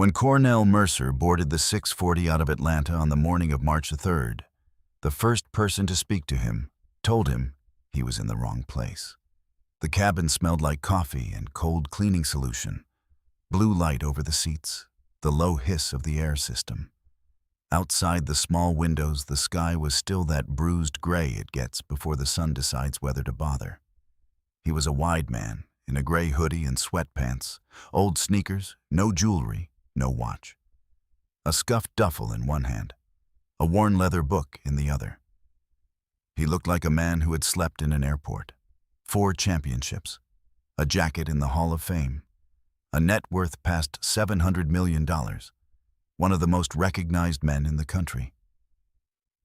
When Cornell Mercer boarded the 640 out of Atlanta on the morning of March 3rd, the first person to speak to him told him he was in the wrong place. The cabin smelled like coffee and cold cleaning solution, blue light over the seats, the low hiss of the air system. Outside the small windows, the sky was still that bruised gray it gets before the sun decides whether to bother. He was a wide man, in a gray hoodie and sweatpants, old sneakers, no jewelry, no watch. A scuffed duffel in one hand, a worn leather book in the other. He looked like a man who had slept in an airport. 4 championships, a jacket in the Hall of Fame, a net worth past $700 million, one of the most recognized men in the country.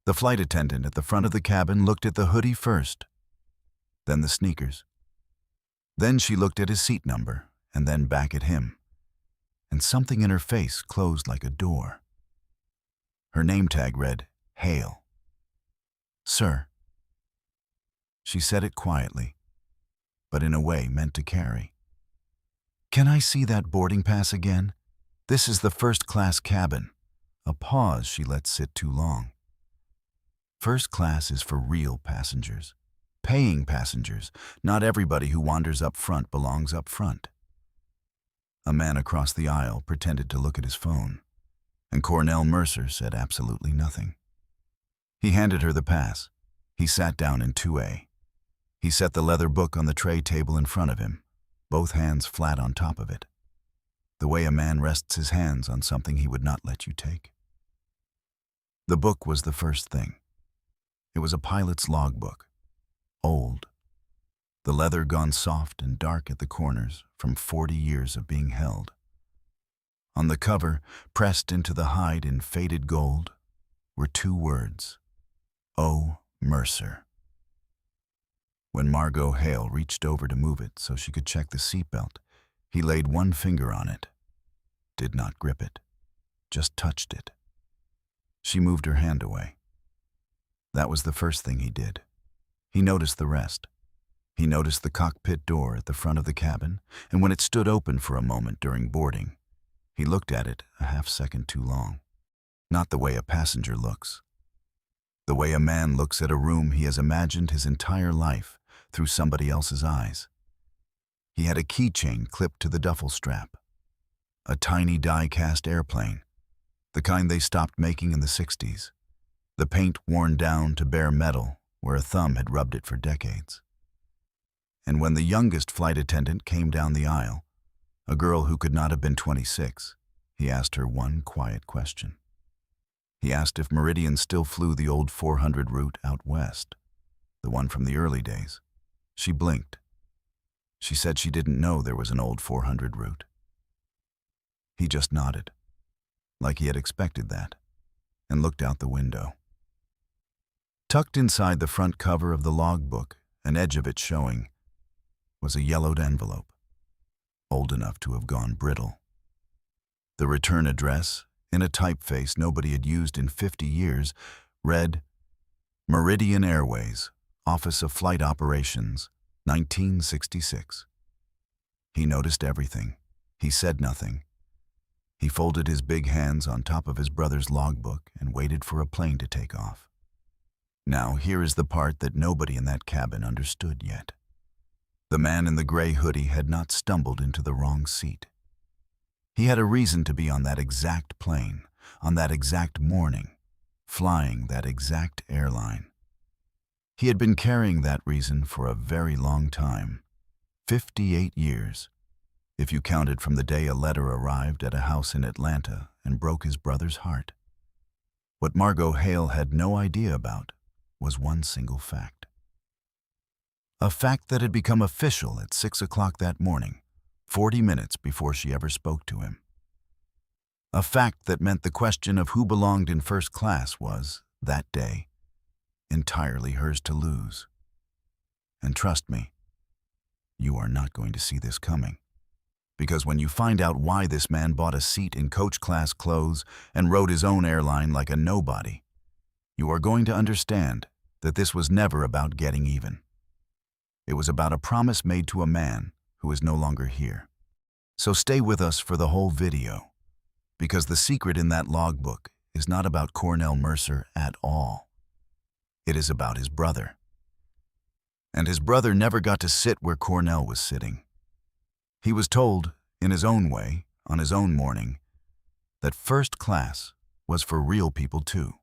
The flight attendant at the front of the cabin looked at the hoodie first, then the sneakers. Then she looked at his seat number, and then back at him, and something in her face closed like a door. Her name tag read, Hale. "Sir." She said it quietly, but in a way meant to carry. "Can I see that boarding pass again? This is the first-class cabin." A pause she let sit too long. First class is for real passengers, paying passengers. Not everybody who wanders up front belongs up front. A man across the aisle pretended to look at his phone, and Cornell Mercer said absolutely nothing. He handed her the pass. He sat down in 2A. He set the leather book on the tray table in front of him, both hands flat on top of it, the way a man rests his hands on something he would not let you take. The book was the first thing. It was a pilot's logbook, old, the leather gone soft and dark at the corners from 40 years of being held. On the cover, pressed into the hide in faded gold, were 2 words, O. Mercer. When Margot Hale reached over to move it so she could check the seatbelt, he laid one finger on it, did not grip it, just touched it. She moved her hand away. That was the first thing he did. He noticed the rest. He noticed the cockpit door at the front of the cabin, and when it stood open for a moment during boarding, he looked at it a half-second too long. Not the way a passenger looks. The way a man looks at a room he has imagined his entire life through somebody else's eyes. He had a keychain clipped to the duffel strap. A tiny die-cast airplane, the kind they stopped making in the 60s. The paint worn down to bare metal where a thumb had rubbed it for decades. And when the youngest flight attendant came down the aisle, a girl who could not have been 26, he asked her one quiet question. He asked if Meridian still flew the old 400 route out west, the one from the early days. She blinked. She said she didn't know there was an old 400 route. He just nodded, like he had expected that, and looked out the window. Tucked inside the front cover of the logbook, an edge of it showing, was a yellowed envelope, old enough to have gone brittle. The return address, in a typeface nobody had used in 50 years, read, Meridian Airways, Office of Flight Operations, 1966. He noticed everything. He said nothing. He folded his big hands on top of his brother's logbook and waited for a plane to take off. Now, here is the part that nobody in that cabin understood yet. The man in the gray hoodie had not stumbled into the wrong seat. He had a reason to be on that exact plane, on that exact morning, flying that exact airline. He had been carrying that reason for a very long time, 58 years, if you counted from the day a letter arrived at a house in Atlanta and broke his brother's heart. What Margot Hale had no idea about was one single fact. A fact that had become official at 6 o'clock that morning, 40 minutes before she ever spoke to him. A fact that meant the question of who belonged in first class was, that day, entirely hers to lose. And trust me, you are not going to see this coming. Because when you find out why this man bought a seat in coach class clothes and rode his own airline like a nobody, you are going to understand that this was never about getting even. It was about a promise made to a man who is no longer here. So stay with us for the whole video. Because the secret in that logbook is not about Cornell Mercer at all. It is about his brother. And his brother never got to sit where Cornell was sitting. He was told, in his own way, on his own morning, that first class was for real people too.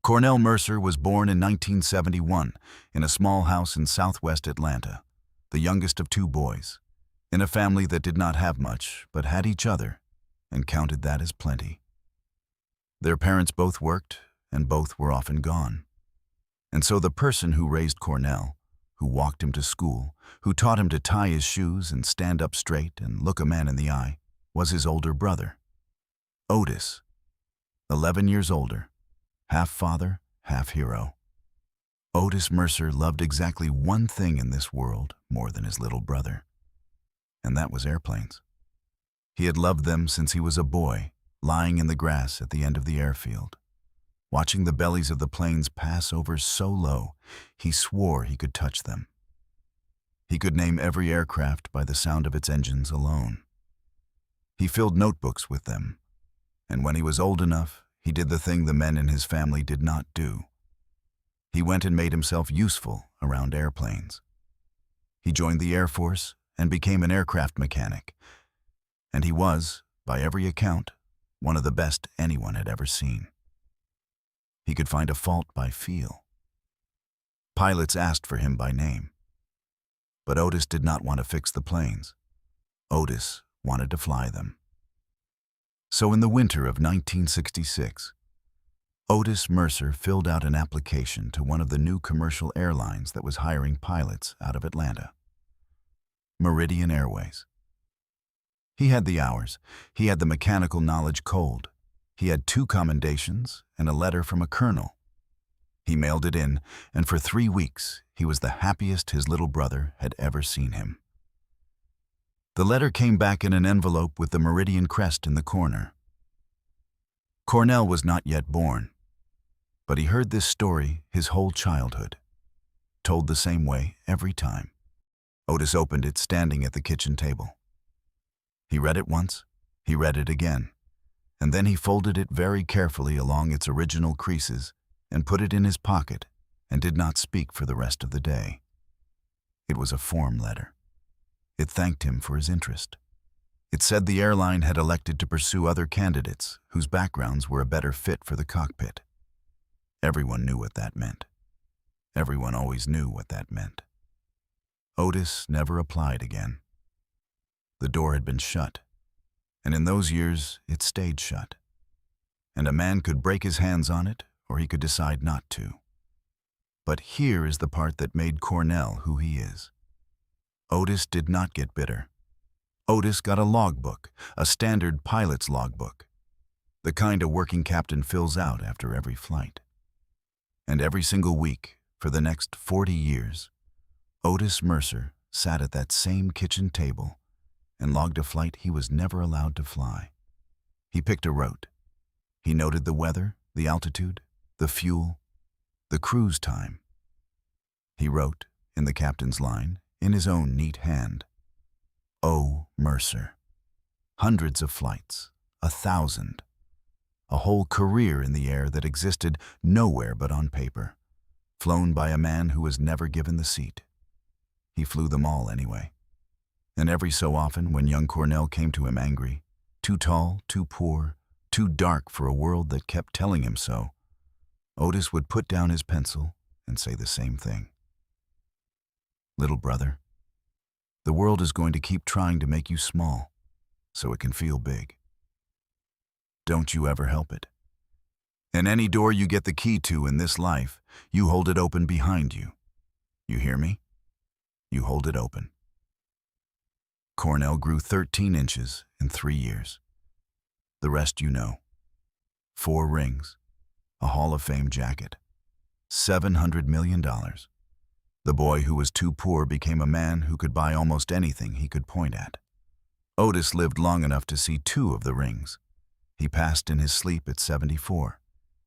Cornell Mercer was born in 1971 in a small house in southwest Atlanta, the youngest of two boys, in a family that did not have much but had each other and counted that as plenty. Their parents both worked and both were often gone. And so the person who raised Cornell, who walked him to school, who taught him to tie his shoes and stand up straight and look a man in the eye, was his older brother, Otis, 11 years older, half father, half hero. Otis Mercer loved exactly one thing in this world more than his little brother, and that was airplanes. He had loved them since he was a boy, lying in the grass at the end of the airfield. Watching the bellies of the planes pass over so low, he swore he could touch them. He could name every aircraft by the sound of its engines alone. He filled notebooks with them, and when he was old enough, he did the thing the men in his family did not do. He went and made himself useful around airplanes. He joined the Air Force and became an aircraft mechanic, and he was, by every account, one of the best anyone had ever seen. He could find a fault by feel. Pilots asked for him by name. But Otis did not want to fix the planes. Otis wanted to fly them. So in the winter of 1966, Otis Mercer filled out an application to one of the new commercial airlines that was hiring pilots out of Atlanta, Meridian Airways. He had the hours, he had the mechanical knowledge cold, he had 2 commendations and a letter from a colonel. He mailed it in, and for 3 weeks he was the happiest his little brother had ever seen him. The letter came back in an envelope with the Meridian crest in the corner. Cornell was not yet born, but he heard this story his whole childhood, told the same way every time. Otis opened it standing at the kitchen table. He read it once, he read it again, and then he folded it very carefully along its original creases and put it in his pocket and did not speak for the rest of the day. It was a form letter. It thanked him for his interest. It said the airline had elected to pursue other candidates whose backgrounds were a better fit for the cockpit. Everyone knew what that meant. Everyone always knew what that meant. Otis never applied again. The door had been shut, and in those years it stayed shut. And a man could break his hands on it, or he could decide not to. But here is the part that made Cornell who he is. Otis did not get bitter. Otis got a logbook, a standard pilot's logbook, the kind a working captain fills out after every flight. And every single week, for the next 40 years, Otis Mercer sat at that same kitchen table and logged a flight he was never allowed to fly. He picked a route. He noted the weather, the altitude, the fuel, the cruise time. He wrote, in the captain's line, in his own neat hand, O. Mercer. Hundreds of flights, 1,000. A whole career in the air that existed nowhere but on paper, flown by a man who was never given the seat. He flew them all anyway. And every so often, when young Cornell came to him angry, too tall, too poor, too dark for a world that kept telling him so, Otis would put down his pencil and say the same thing. Little brother, the world is going to keep trying to make you small so it can feel big. Don't you ever help it. And any door you get the key to in this life, you hold it open behind you. You hear me? You hold it open. Cornell grew 13 inches in 3 years. The rest you know. 4 rings, a Hall of Fame jacket, $700 million. The boy who was too poor became a man who could buy almost anything he could point at. Otis lived long enough to see 2 of the rings. He passed in his sleep at 74,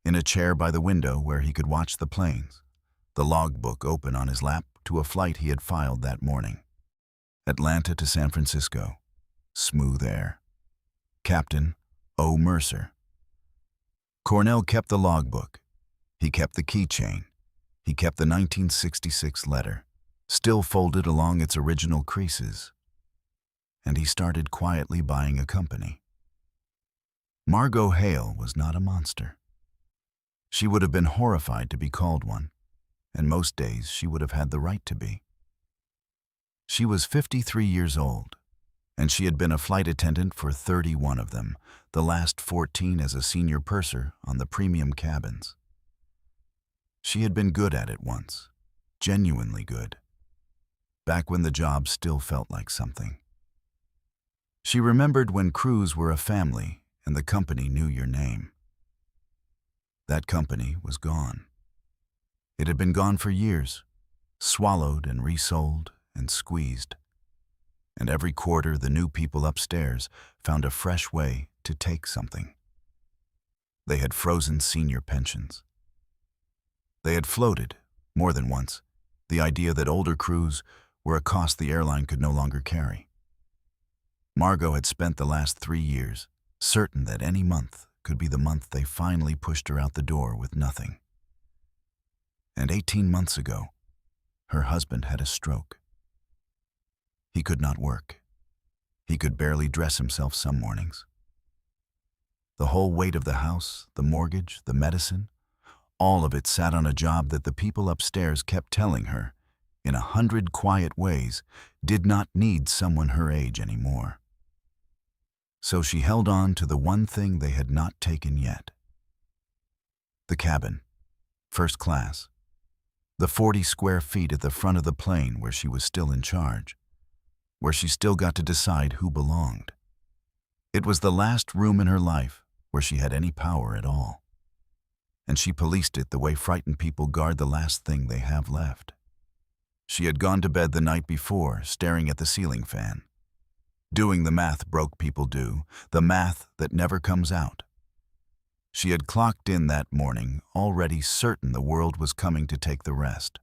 in a chair by the window where he could watch the planes, the logbook open on his lap to a flight he had filed that morning. Atlanta to San Francisco, smooth air. Captain, O. Mercer. Cornell kept the logbook. He kept the keychain. He kept the 1966 letter, still folded along its original creases. And he started quietly buying a company. Margot Hale was not a monster. She would have been horrified to be called one, and most days she would have had the right to be. She was 53 years old, and she had been a flight attendant for 31 of them, the last 14 as a senior purser on the premium cabins. She had been good at it once, genuinely good, back when the job still felt like something. She remembered when crews were a family and the company knew your name. That company was gone. It had been gone for years, swallowed and resold and squeezed. And every quarter the new people upstairs found a fresh way to take something. They had frozen senior pensions. They had floated, more than once, the idea that older crews were a cost the airline could no longer carry. Margot had spent the last 3 years certain that any month could be the month they finally pushed her out the door with nothing. And 18 months ago, her husband had a stroke. He could not work. He could barely dress himself some mornings. The whole weight of the house, the mortgage, the medicine, all of it sat on a job that the people upstairs kept telling her, in 100 quiet ways, did not need someone her age anymore. So she held on to the one thing they had not taken yet. The cabin, first class. The 40 square feet at the front of the plane where she was still in charge, where she still got to decide who belonged. It was the last room in her life where she had any power at all. And she policed it the way frightened people guard the last thing they have left. She had gone to bed the night before, staring at the ceiling fan, doing the math broke people do, the math that never comes out. She had clocked in that morning, already certain the world was coming to take the rest.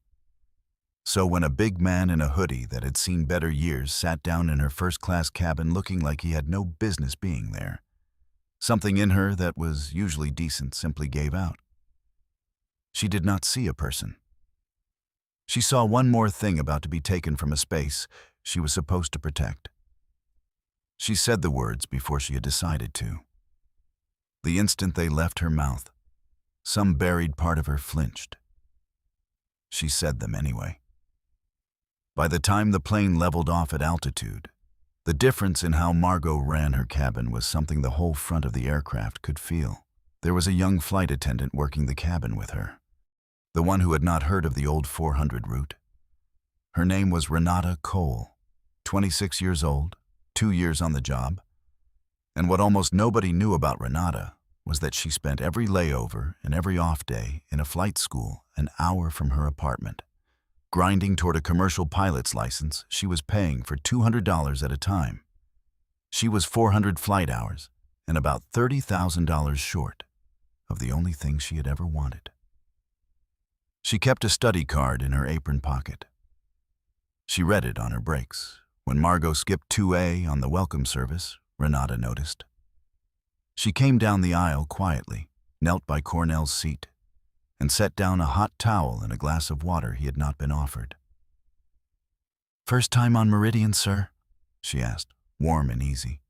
So when a big man in a hoodie that had seen better years sat down in her first-class cabin looking like he had no business being there, something in her that was usually decent simply gave out. She did not see a person. She saw one more thing about to be taken from a space she was supposed to protect. She said the words before she had decided to. The instant they left her mouth, some buried part of her flinched. She said them anyway. By the time the plane leveled off at altitude, the difference in how Margot ran her cabin was something the whole front of the aircraft could feel. There was a young flight attendant working the cabin with her, the one who had not heard of the old 400 route. Her name was Renata Cole, 26 years old, 2 years on the job. And what almost nobody knew about Renata was that she spent every layover and every off day in a flight school an hour from her apartment, grinding toward a commercial pilot's license she was paying for $200 at a time. She was 400 flight hours and about $30,000 short of the only thing she had ever wanted. She kept a study card in her apron pocket. She read it on her breaks. When Margot skipped 2A on the welcome service, Renata noticed. She came down the aisle quietly, knelt by Cornell's seat, and set down a hot towel and a glass of water he had not been offered. "First time on Meridian, sir?" she asked, warm and easy.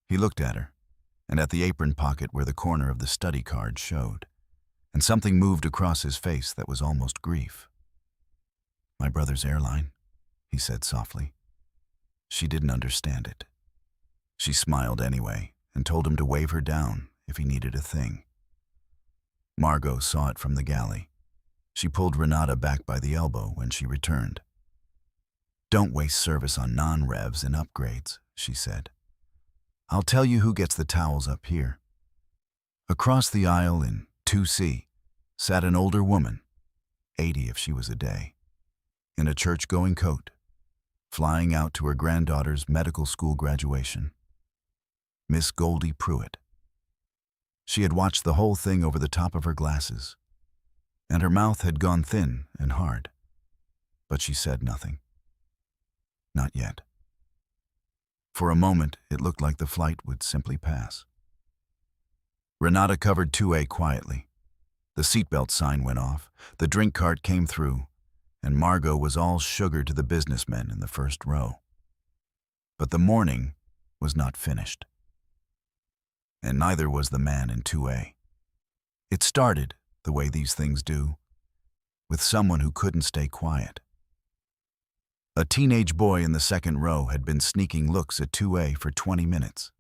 He looked at her, and at the apron pocket where the corner of the study card showed, and something moved across his face that was almost grief. "My brother's airline," he said softly. She didn't understand it. She smiled anyway and told him to wave her down if he needed a thing. Margot saw it from the galley. She pulled Renata back by the elbow when she returned. "Don't waste service on non-revs and upgrades," she said. "I'll tell you who gets the towels up here." Across the aisle in 2C sat an older woman, 80 if she was a day, in a church-going coat, flying out to her granddaughter's medical school graduation. Miss Goldie Pruitt. She had watched the whole thing over the top of her glasses, and her mouth had gone thin and hard, but she said nothing. Not yet. For a moment, it looked like the flight would simply pass. Renata covered 2A quietly. The seatbelt sign went off, the drink cart came through, and Margot was all sugar to the businessmen in the first row. But the morning was not finished. And neither was the man in 2A. It started, the way these things do, with someone who couldn't stay quiet. A teenage boy in the second row had been sneaking looks at 2A for 20 minutes.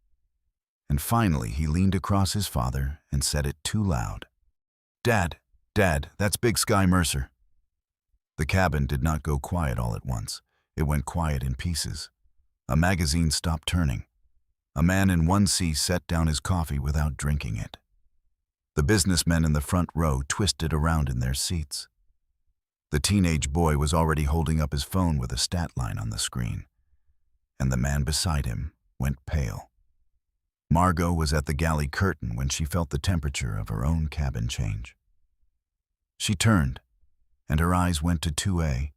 And finally he leaned across his father and said it too loud. "Dad, Dad, that's Big Sky Mercer." The cabin did not go quiet all at once. It went quiet in pieces. A magazine stopped turning. A man in 1C set down his coffee without drinking it. The businessmen in the front row twisted around in their seats. The teenage boy was already holding up his phone with a stat line on the screen. And the man beside him went pale. Margot was at the galley curtain when she felt the temperature of her own cabin change. She turned, and her eyes went to 2A,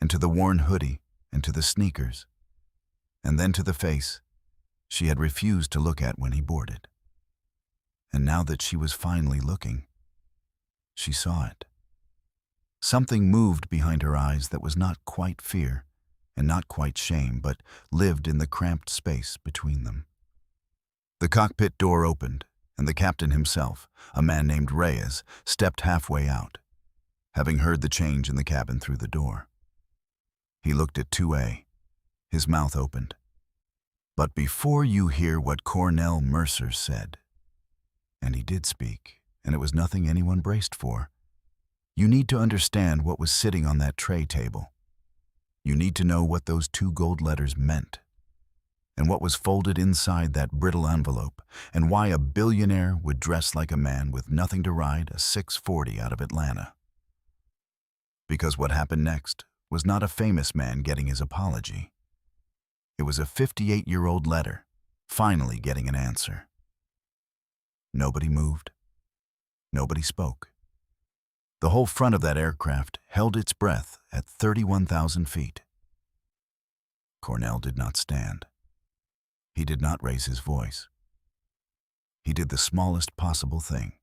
and to the worn hoodie, and to the sneakers, and then to the face she had refused to look at when he boarded. And now that she was finally looking, she saw it. Something moved behind her eyes that was not quite fear and not quite shame, but lived in the cramped space between them. The cockpit door opened, and the captain himself, a man named Reyes, stepped halfway out, having heard the change in the cabin through the door. He looked at 2A, his mouth opened. "But before you hear what Cornell Mercer said," and he did speak, and it was nothing anyone braced for, "you need to understand what was sitting on that tray table. You need to know what those 2 gold letters meant, and what was folded inside that brittle envelope, and why a billionaire would dress like a man with nothing to ride a 640 out of Atlanta." Because what happened next was not a famous man getting his apology. It was a 58-year-old letter, finally getting an answer. Nobody moved. Nobody spoke. The whole front of that aircraft held its breath at 31,000 feet. Cornell did not stand. He did not raise his voice. He did the smallest possible thing.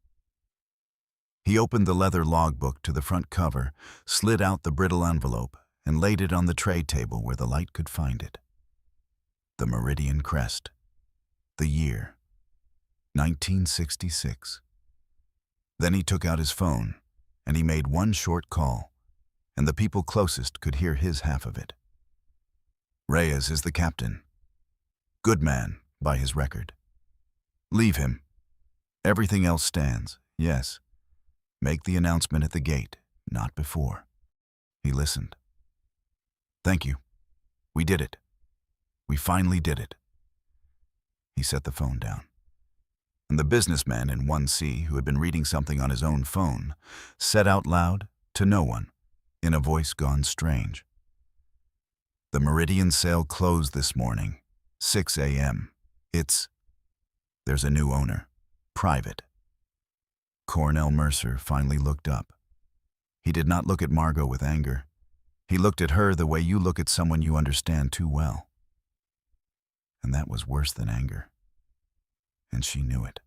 He opened the leather logbook to the front cover, slid out the brittle envelope, and laid it on the tray table where the light could find it. The Meridian crest. The year. 1966. Then he took out his phone, and he made one short call, and the people closest could hear his half of it. "Reyes is the captain. Good man, by his record. Leave him. Everything else stands, yes. Make the announcement at the gate, not before." He listened. "Thank you. We did it. We finally did it." He set the phone down. And the businessman in 1C, who had been reading something on his own phone, said out loud, to no one, in a voice gone strange, "The Meridian sale closed this morning, 6 a.m. There's a new owner. Private." Cornell Mercer finally looked up. He did not look at Margot with anger. He looked at her the way you look at someone you understand too well. And that was worse than anger. And she knew it.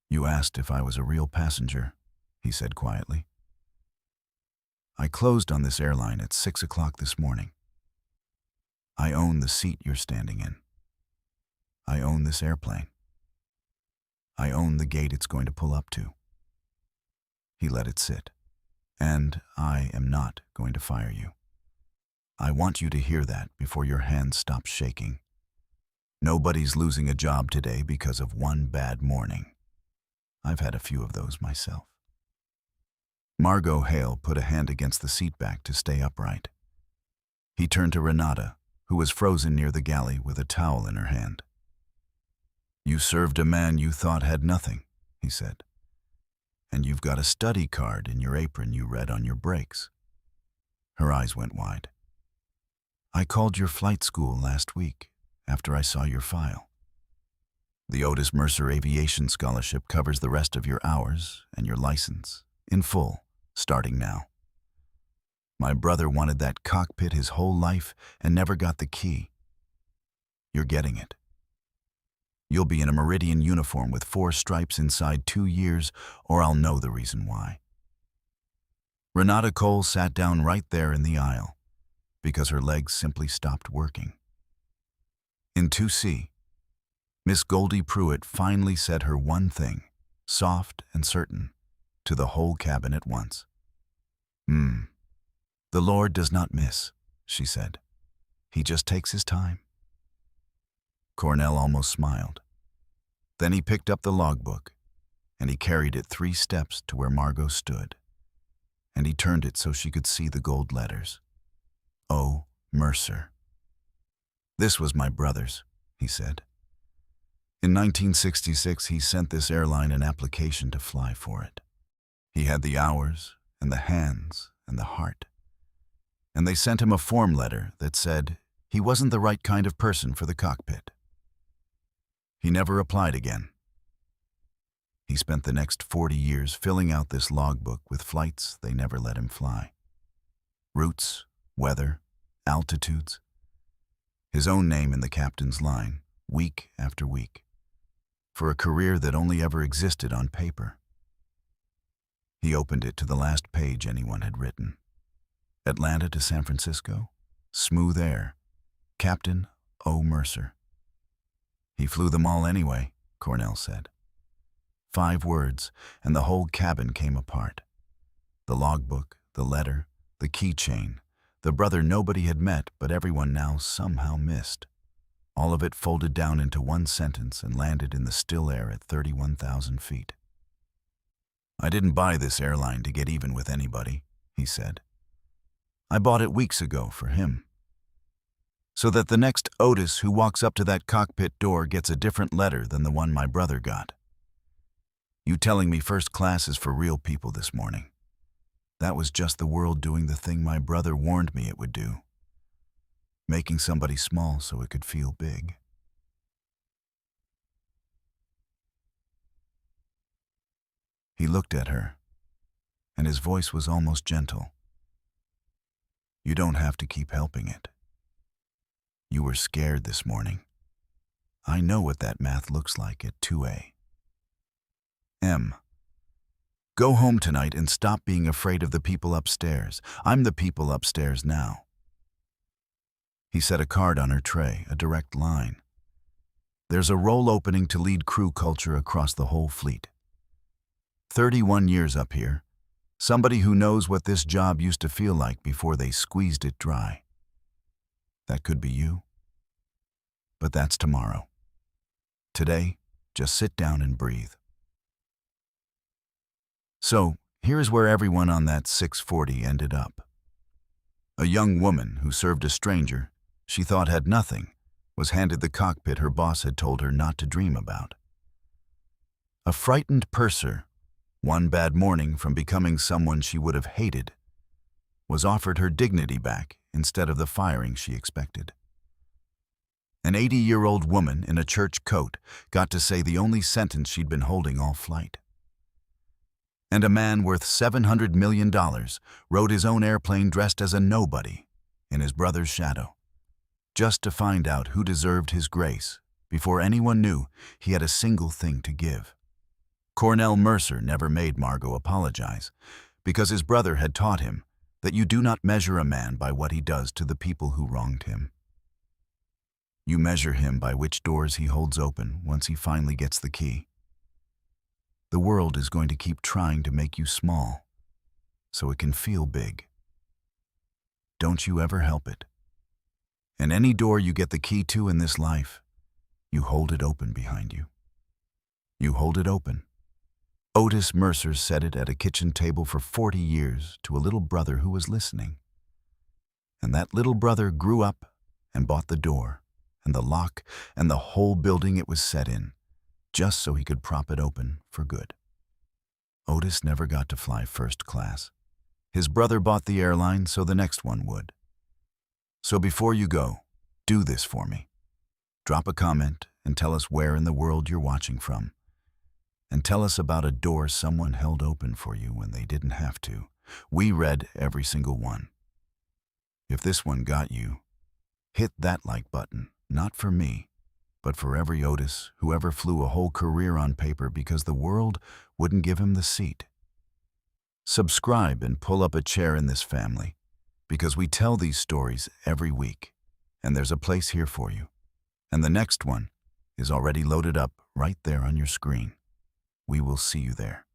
"You asked if I was a real passenger," he said quietly. "I closed on this airline at 6 o'clock this morning. I own the seat you're standing in. I own this airplane. I own the gate it's going to pull up to." He let it sit. "And I am not going to fire you. I want you to hear that before your hands stop shaking. Nobody's losing a job today because of one bad morning. I've had a few of those myself." Margot Hale put a hand against the seat back to stay upright. He turned to Renata, who was frozen near the galley with a towel in her hand. "You served a man you thought had nothing," he said. "And you've got a study card in your apron you read on your breaks." Her eyes went wide. "I called your flight school last week after I saw your file. The Otis Mercer Aviation Scholarship covers the rest of your hours and your license, in full, starting now. My brother wanted that cockpit his whole life and never got the key. You're getting it. You'll be in a Meridian uniform with 4 stripes inside 2 years, or I'll know the reason why." Renata Cole sat down right there in the aisle, because her legs simply stopped working. In 2C, Miss Goldie Pruitt finally said her one thing, soft and certain, to the whole cabin at once. "The Lord does not miss," she said. "He just takes his time." Cornell almost smiled. Then he picked up the logbook, and he carried it 3 steps to where Margot stood, and he turned it so she could see the gold letters. "O. Mercer." "This was my brother's," he said. "In 1966, he sent this airline an application to fly for it. He had the hours and the hands and the heart. And they sent him a form letter that said he wasn't the right kind of person for the cockpit. He never applied again. He spent the next 40 years filling out this logbook with flights they never let him fly. Routes, weather, altitudes. His own name in the captain's line, week after week, for a career that only ever existed on paper." He opened it to the last page anyone had written. Atlanta to San Francisco, smooth air, Captain O. Mercer. "He flew them all anyway," Cornell said. 5 words, and the whole cabin came apart. The logbook, the letter, the keychain, the brother nobody had met but everyone now somehow missed. All of it folded down into one sentence and landed in the still air at 31,000 feet. "I didn't buy this airline to get even with anybody," he said. "I bought it weeks ago for him. So that the next Otis who walks up to that cockpit door gets a different letter than the one my brother got. You telling me first class is for real people this morning. That was just the world doing the thing my brother warned me it would do. Making somebody small so it could feel big." He looked at her, and his voice was almost gentle. "You don't have to keep helping it. You were scared this morning. I know what that math looks like at 2A. M. Go home tonight and stop being afraid of the people upstairs. I'm the people upstairs now." He set a card on her tray, a direct line. "There's a role opening to lead crew culture across the whole fleet. 31 years up here. Somebody who knows what this job used to feel like before they squeezed it dry. That could be you. But that's tomorrow. Today, just sit down and breathe." So, here's where everyone on that 640 ended up. A young woman who served a stranger she thought had nothing was handed the cockpit her boss had told her not to dream about. A frightened purser, one bad morning from becoming someone she would have hated, was offered her dignity back instead of the firing she expected. An 80-year-old woman in a church coat got to say the only sentence she'd been holding all flight. And a man worth $700 million rode his own airplane dressed as a nobody in his brother's shadow, just to find out who deserved his grace before anyone knew he had a single thing to give. Cornell Mercer never made Margot apologize, because his brother had taught him that you do not measure a man by what he does to the people who wronged him. You measure him by which doors he holds open once he finally gets the key. The world is going to keep trying to make you small, so it can feel big. Don't you ever help it. And any door you get the key to in this life, you hold it open behind you. You hold it open. Otis Mercer said it at a kitchen table for 40 years to a little brother who was listening. And that little brother grew up and bought the door and the lock and the whole building it was set in, just so he could prop it open for good. Otis never got to fly first class. His brother bought the airline so the next one would. So before you go, do this for me. Drop a comment and tell us where in the world you're watching from. And tell us about a door someone held open for you when they didn't have to. We read every single one. If this one got you, hit that like button, not for me, but for every Otis who ever flew a whole career on paper because the world wouldn't give him the seat. Subscribe and pull up a chair in this family, because we tell these stories every week, and there's a place here for you. And the next one is already loaded up right there on your screen. We will see you there.